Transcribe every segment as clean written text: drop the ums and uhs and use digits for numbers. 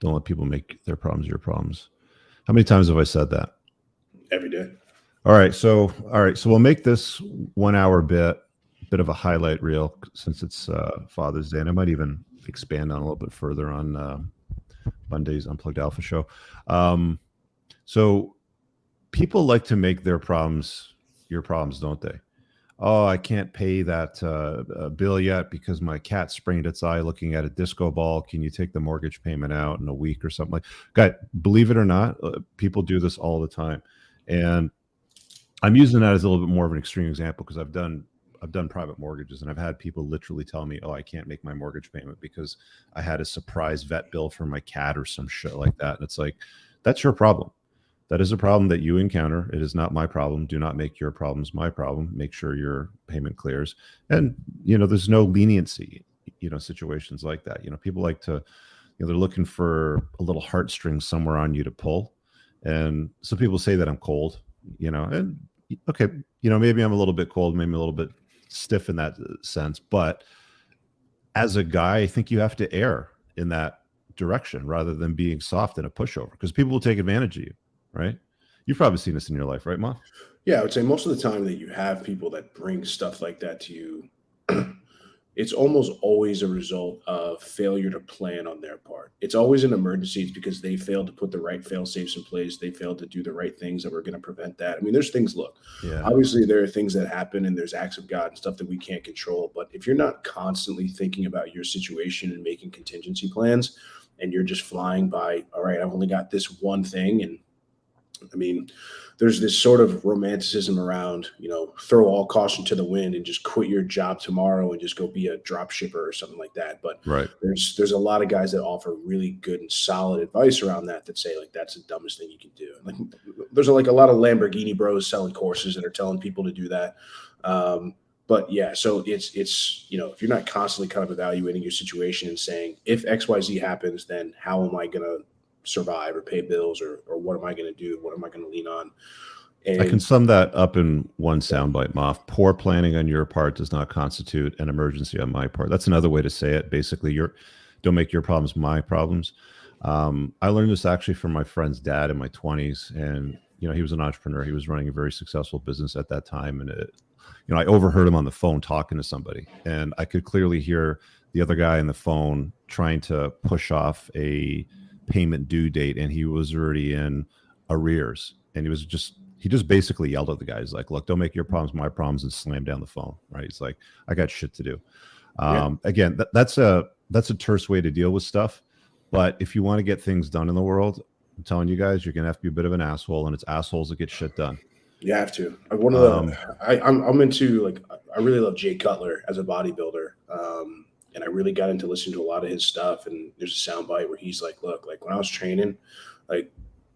Don't let people make their problems your problems. How many times have I said that? Every day. All right. So we'll make this 1 hour bit of a highlight reel since it's Father's Day, and I might even expand on a little bit further on Monday's Unplugged Alpha show. So people like to make their problems your problems, don't they? Oh, I can't pay that bill yet because my cat sprained its eye looking at a disco ball. Can you take the mortgage payment out in a week or something like that? Believe it or not, people do this all the time. And I'm using that as a little bit more of an extreme example because I've done private mortgages, and I've had people literally tell me, oh, I can't make my mortgage payment because I had a surprise vet bill for my cat or some shit like that. And it's like, that's your problem. That is a problem that you encounter. It is not my problem. Do not make your problems my problem. Make sure your payment clears. And, there's no leniency, situations like that. People like to, they're looking for a little heartstring somewhere on you to pull. And some people say that I'm cold, and okay, maybe I'm a little bit cold, maybe a little bit stiff in that sense. But as a guy, I think you have to err in that direction rather than being soft and a pushover, because people will take advantage of you. Right? You've probably seen this in your life, right, Ma? Yeah, I would say most of the time that you have people that bring stuff like that to you, it's almost always a result of failure to plan on their part. It's always an emergency. It's because they failed to put the right fail safes in place. They failed to do the right things that were going to prevent that. I mean, there's things, obviously there are things that happen and there's acts of God and stuff that we can't control. But if you're not constantly thinking about your situation and making contingency plans, and you're just flying by, all right, I've only got this one thing, and I mean, there's this sort of romanticism around, throw all caution to the wind and just quit your job tomorrow and just go be a drop shipper or something like that. But right. there's a lot of guys that offer really good and solid advice around that say, like, that's the dumbest thing you can do. Like, there's a lot of Lamborghini bros selling courses that are telling people to do that. But yeah, so it's if you're not constantly kind of evaluating your situation and saying, if XYZ happens, then how am I going to survive or pay bills, or what am I going to do? What am I going to lean on? And I can sum that up in one soundbite, Moff. Poor planning on your part does not constitute an emergency on my part. That's another way to say it. Basically, don't make your problems my problems. I learned this actually from my friend's dad in my 20s, and he was an entrepreneur. He was running a very successful business at that time, and I overheard him on the phone talking to somebody, and I could clearly hear the other guy on the phone trying to push off a payment due date, and he was already in arrears, and he just basically yelled at the guy. He's like, look, don't make your problems my problems, and slammed down the phone. Right? He's like, I got shit to do. Again, that's a terse way to deal with stuff, but if you want to get things done in the world, I'm telling you guys, you're gonna have to be a bit of an asshole, and it's assholes that get shit done. You have to. One of the I'm into, like, I really love Jay Cutler as a bodybuilder. And I really got into listening to a lot of his stuff. And there's a soundbite where he's like, look, like, when I was training, like,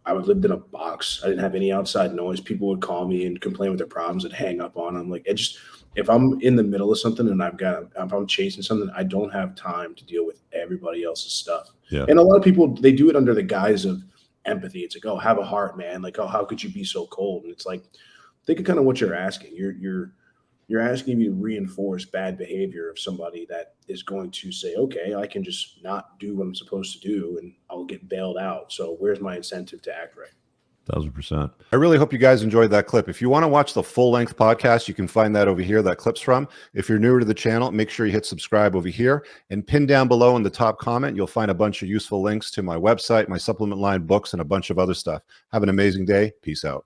I would lived in a box. I didn't have any outside noise. People would call me and complain with their problems and hang up on them. Like, if I'm in the middle of something and if I'm chasing something, I don't have time to deal with everybody else's stuff. Yeah. And a lot of people, they do it under the guise of empathy. It's like, oh, have a heart, man. Like, oh, how could you be so cold? And it's like, think of kind of what you're asking. You're asking me to reinforce bad behavior of somebody that is going to say, okay, I can just not do what I'm supposed to do and I'll get bailed out. So where's my incentive to act right? 1000%. I really hope you guys enjoyed that clip. If you want to watch the full-length podcast, you can find that over here, that clip's from. If you're newer to the channel, make sure you hit subscribe over here, and pin down below in the top comment, you'll find a bunch of useful links to my website, my supplement line, books, and a bunch of other stuff. Have an amazing day. Peace out.